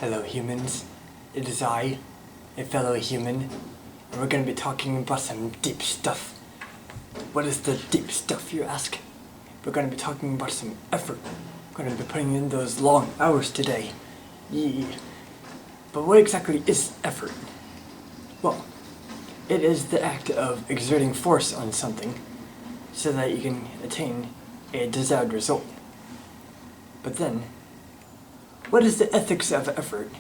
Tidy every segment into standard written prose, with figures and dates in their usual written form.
Hello humans, it is I, a fellow human, and we're going to be talking about some deep stuff. What is the deep stuff, you ask? We're going to be talking about some effort. We're going to be putting in those long hours today. Yeah. But what exactly is effort? Well, it is the act of exerting force on something so that you can attain a desired result. But then, what is the ethics of effort?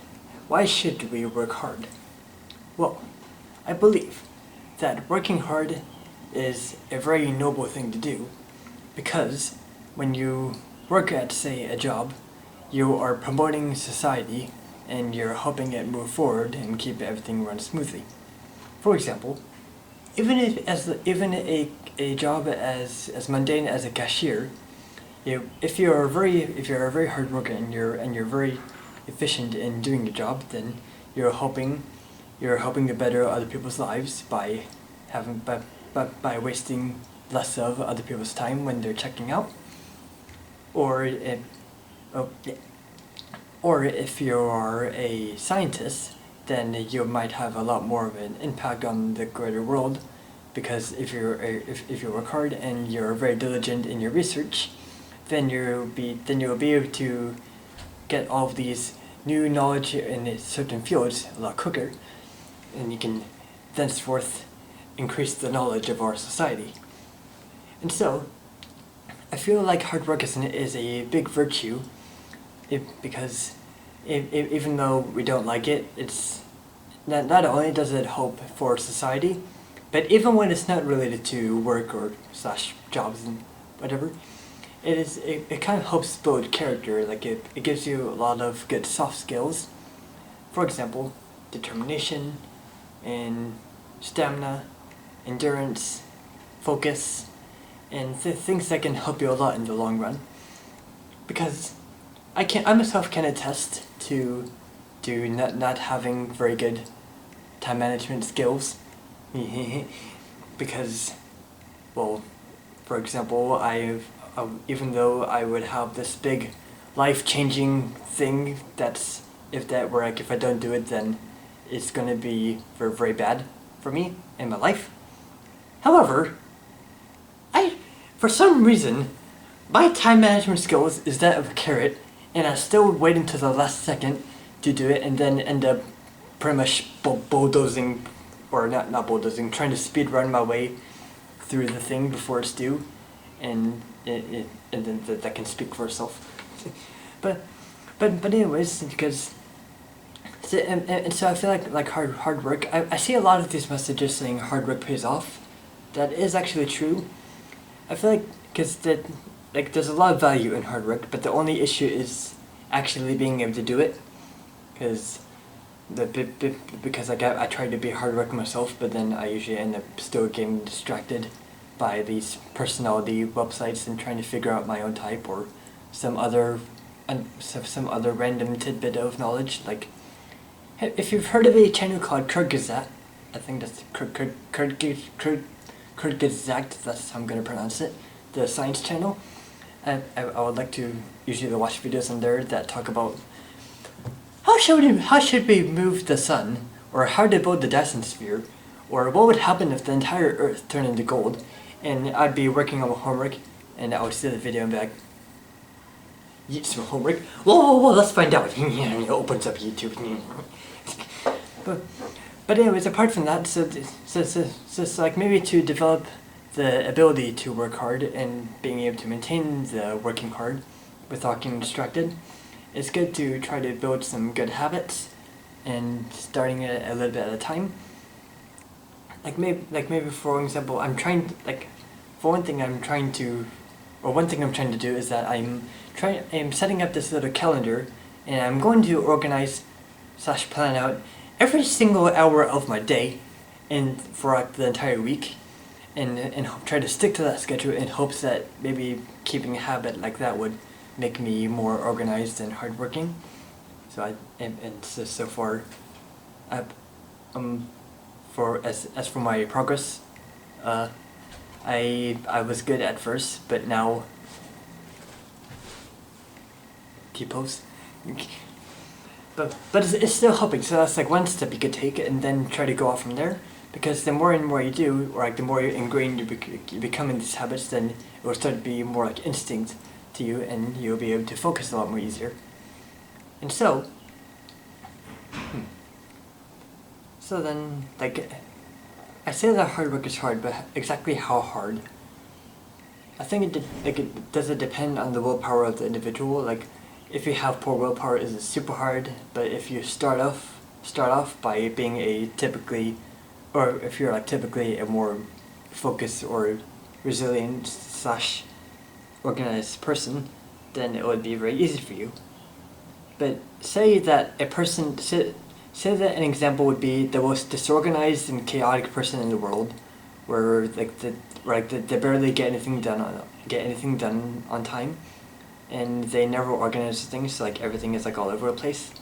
Why should we work hard? Well, I believe that working hard is a very noble thing to do because when you work at, say, a job, you are promoting society and you're helping it move forward and keep everything run smoothly. For example, even a job as mundane as a cashier, if you're a very hard worker and you're very efficient in doing your job, then you're helping to better other people's lives by wasting less of other people's time when they're checking out. Or if you are a scientist, then you might have a lot more of an impact on the greater world, because if you work hard and you're very diligent in your research, then you'll be able to get all of these new knowledge in certain fields a lot quicker, and you can thenceforth increase the knowledge of our society. And so, I feel like hard work is a big virtue, because even though we don't like it, it's not only does it help for society, but even when it's not related to work or / jobs and whatever, it kind of helps build character. Like it gives you a lot of good soft skills. For example, determination and stamina, endurance, focus, and things that can help you a lot in the long run. Because I myself can attest to not having very good time management skills. Because, well, for example, even though I would have this big life-changing thing if I don't do it, then it's gonna be very, very bad for me in my life. However, for some reason, my time management skills is that of a carrot, and I still wait until the last second to do it, and then end up pretty much bulldozing, or not bulldozing, trying to speed run my way through the thing before it's due, and then that can speak for itself. but anyways, because so I feel like hard work. I see a lot of these messages saying hard work pays off. That is actually true. I feel like because there's a lot of value in hard work, but the only issue is actually being able to do it. Because I try to be hard working myself, but then I usually end up still getting distracted by these personality websites and trying to figure out my own type or some other random tidbit of knowledge. Like, if you've heard of a channel called Kyrgyzstat, I think that's Kyrgyzstat, that's how I'm gonna pronounce it, the science channel. I would like to usually watch videos on there that talk about how should we move the sun, or how to build the Dyson sphere, or what would happen if the entire Earth turned into gold. And I'd be working on my homework, and I would see the video and be like, some homework? Whoa, let's find out. It opens up YouTube. But anyways, apart from that, so it's like maybe to develop the ability to work hard and being able to maintain the working hard without getting distracted, it's good to try to build some good habits and starting it a little bit at a time. Like maybe for example, one thing I'm trying to do is that I'm setting up this little calendar, and I'm going to organize / plan out every single hour of my day and for the entire week, and try to stick to that schedule in hopes that maybe keeping a habit like that would make me more organized and hardworking. So so far, as for my progress, I was good at first, but now T-pose. but it's still helping. So that's like one step you could take, and then try to go off from there. Because the more and more you do, or like the more ingrained you become in these habits, then it will start to be more like instinct to you, and you'll be able to focus a lot more easier. And so, so then, like, I say that hard work is hard, but exactly how hard? I think does it depend on the willpower of the individual. Like, if you have poor willpower, is it super hard? But if you start off by being or if you're like typically a more focused or resilient / organized person, then it would be very easy for you. But say that say that an example would be the most disorganized and chaotic person in the world, where they barely get anything done on time, and they never organize things, so like everything is like all over the place.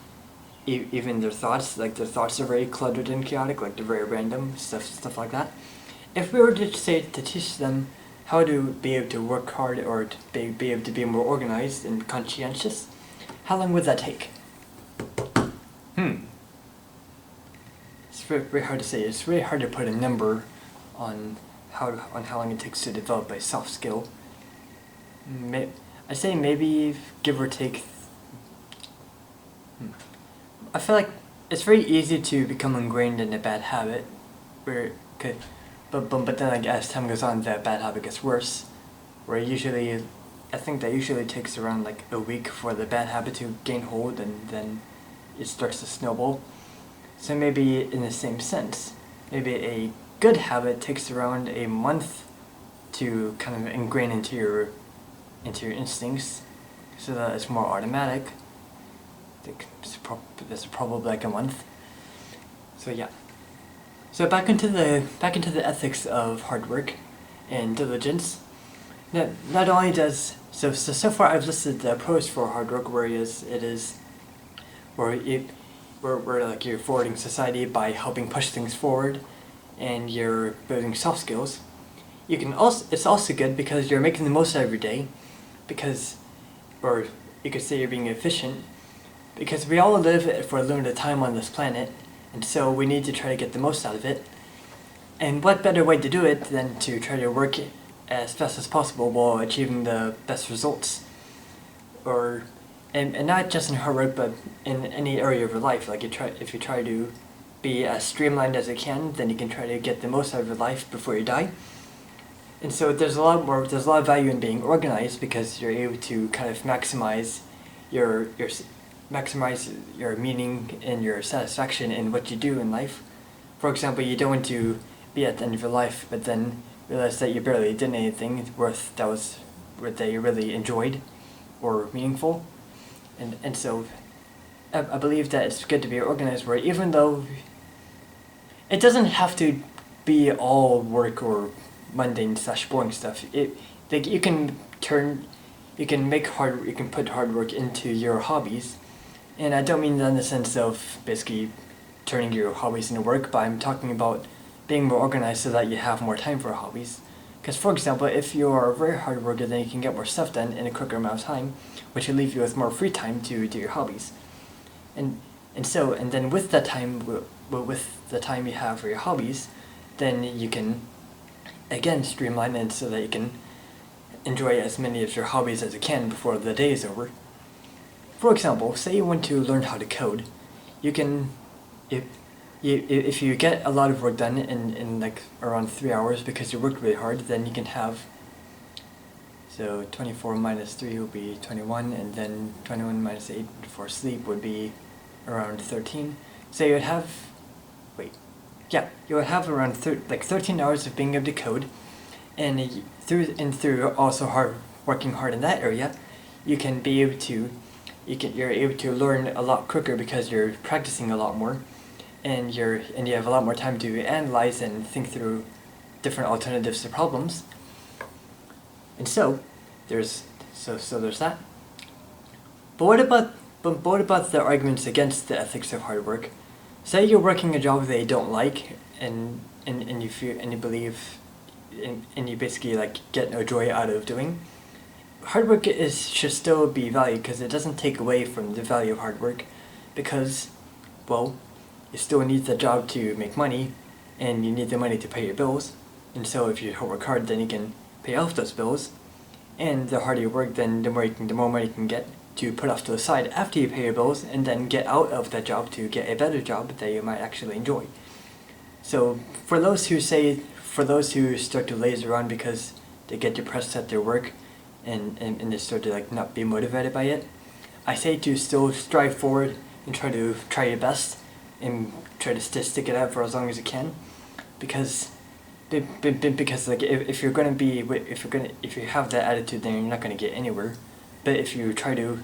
Even their thoughts are very cluttered and chaotic, like they're very random, stuff like that. If we were to teach them how to be able to work hard, or to be able to be more organized and conscientious, how long would that take? It's very hard to say. It's really hard to put a number on how long it takes to develop a soft skill. I say maybe give or take. I feel like it's very easy to become ingrained in a bad habit, but then like as time goes on, that bad habit gets worse. I think that usually takes around like a week for the bad habit to gain hold, and then it starts to snowball. So maybe in the same sense, maybe a good habit takes around a month to kind of ingrain into your instincts, so that it's more automatic. I think it's probably like a month. So yeah. So back into the ethics of hard work and diligence. Not only does so far I've listed the pros for hard work, where like you're forwarding society by helping push things forward, and you're building soft skills. It's also good because you're making the most out of your day, or you could say you're being efficient, because we all live for a limited time on this planet, and so we need to try to get the most out of it. And what better way to do it than to try to work as fast as possible while achieving the best results? And not just in hard work, but in any area of your life. Like if you try to be as streamlined as you can, then you can try to get the most out of your life before you die. And so there's a lot of value in being organized, because you're able to kind of maximize your meaning and your satisfaction in what you do in life. For example, you don't want to be at the end of your life, but then realize that you barely did anything that you really enjoyed or meaningful. And so I believe that it's good to be organized, where even though it doesn't have to be all work or mundane / boring stuff, you can put hard work into your hobbies. And I don't mean that in the sense of basically turning your hobbies into work, but I'm talking about being more organized so that you have more time for hobbies. Because, for example, if you're a very hard worker, then you can get more stuff done in a quicker amount of time, which will leave you with more free time to do your hobbies. And then with that time, with the time you have for your hobbies, then you can again streamline it so that you can enjoy as many of your hobbies as you can before the day is over. For example, say you want to learn how to code. You can, if you get a lot of work done in like around 3 hours because you worked really hard, then you can have, so 24 minus 3 will be 21, and then 21 minus 8 for sleep would be around 13. So you would have, you would have around 13 hours of being able to code, and through also working hard in that area, you're able to learn a lot quicker because you're practicing a lot more, and you have a lot more time to analyze and think through different alternatives to problems. And so there's that. But what about the arguments against the ethics of hard work? Say you're working a job that you don't like, and you believe and you basically like get no joy out of doing. Hard work should still be valued, because it doesn't take away from the value of hard work, because, well, you still need the job to make money, and you need the money to pay your bills. And so if you work hard, then you can pay off those bills. And the harder you work, then the more money you can get to put off to the side after you pay your bills, and then get out of that job to get a better job that you might actually enjoy. So for those who start to laze around because they get depressed at their work, and they start to like not be motivated by it, I say to still strive forward and try your best and try to stick it out for as long as you can, because like if you have that attitude, then you're not gonna get anywhere. But if you try to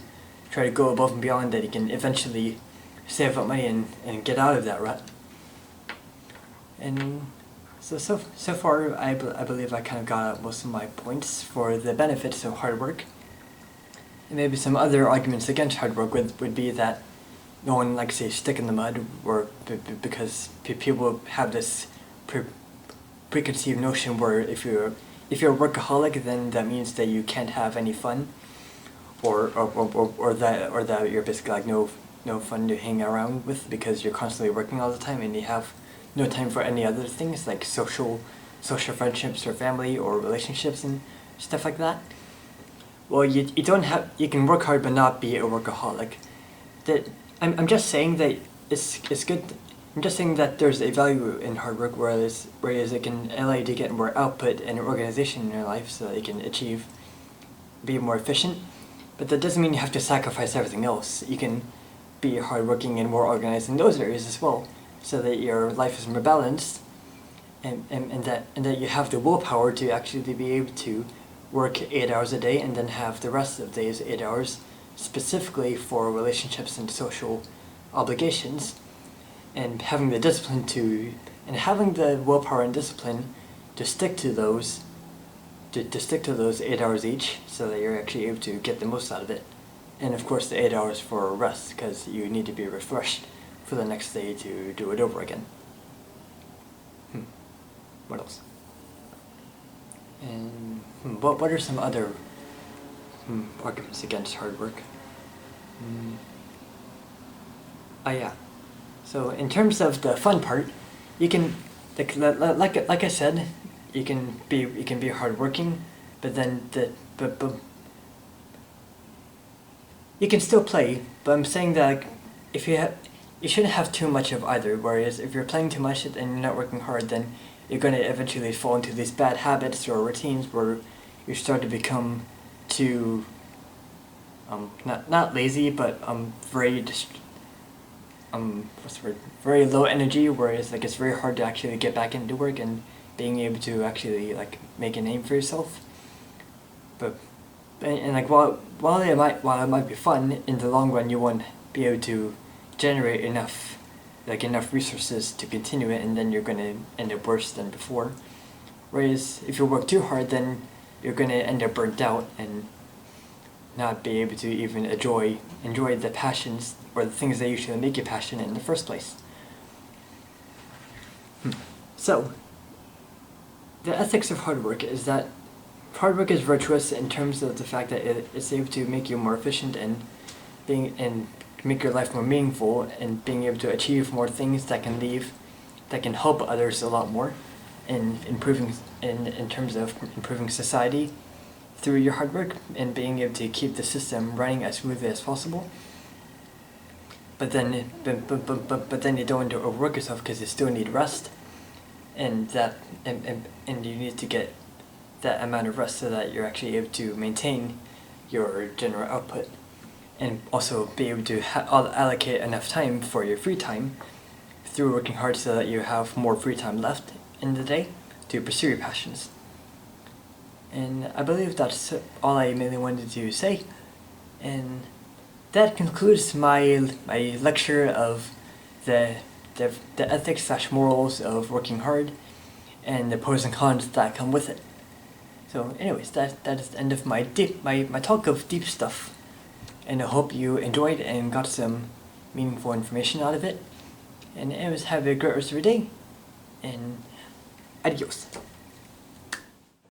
go above and beyond that, you can eventually save up money and get out of that rut. And so far, I believe I kind of got out most of my points for the benefits of hard work. And maybe some other arguments against hard work would be that no one likes to stick in the mud, or because people have this preconceived notion where if you're a workaholic, then that means that you can't have any fun, or that you're basically like no fun to hang around with because you're constantly working all the time and you have no time for any other things like social friendships or family or relationships and stuff like that. Well, you can work hard but not be a workaholic. I'm just saying that it's good. I'm just saying that there's a value in hard work, whereas it can allow you to get more output and organization in your life so that you can be more efficient. But that doesn't mean you have to sacrifice everything else. You can be hardworking and more organized in those areas as well, so that your life is more balanced, and that you have the willpower to actually be able to work 8 hours a day and then have the rest of the days 8 hours specifically for relationships and social obligations, and having the discipline having the willpower and discipline to stick to those 8 hours each, so that you're actually able to get the most out of it. And of course the 8 hours for rest, because you need to be refreshed for the next day to do it over again. What else? And what are some other arguments against hard work? Yeah. So in terms of the fun part, you can like I said, you can be hardworking, but then but you can still play. But I'm saying that you shouldn't have too much of either. Whereas if you're playing too much and you're not working hard, then you're going to eventually fall into these bad habits or routines where you start to become too not lazy, but very low energy, whereas like it's very hard to actually get back into work and being able to actually like make a name for yourself. But like while it might be fun, in the long run you won't be able to generate enough resources to continue it, and then you're going to end up worse than before. Whereas if you work too hard, then you're going to end up burnt out and not be able to even enjoy the passions or the things that usually make you passionate in the first place. So, the ethics of hard work is that hard work is virtuous in terms of the fact that it's able to make you more efficient and make your life more meaningful, and being able to achieve more things that can help others a lot more in terms of improving society through your hard work and being able to keep the system running as smoothly as possible. But then you don't want to overwork yourself because you still need rest, and you need to get that amount of rest so that you're actually able to maintain your general output, and also be able to allocate enough time for your free time through working hard so that you have more free time left in the day to pursue your passions. And I believe that's all I mainly wanted to say, and that concludes my lecture of the ethics/morals of working hard and the pros and cons that come with it. So anyways, that is the end of my talk of deep stuff, and I hope you enjoyed and got some meaningful information out of it. And anyways, have a great rest of your day, and adios.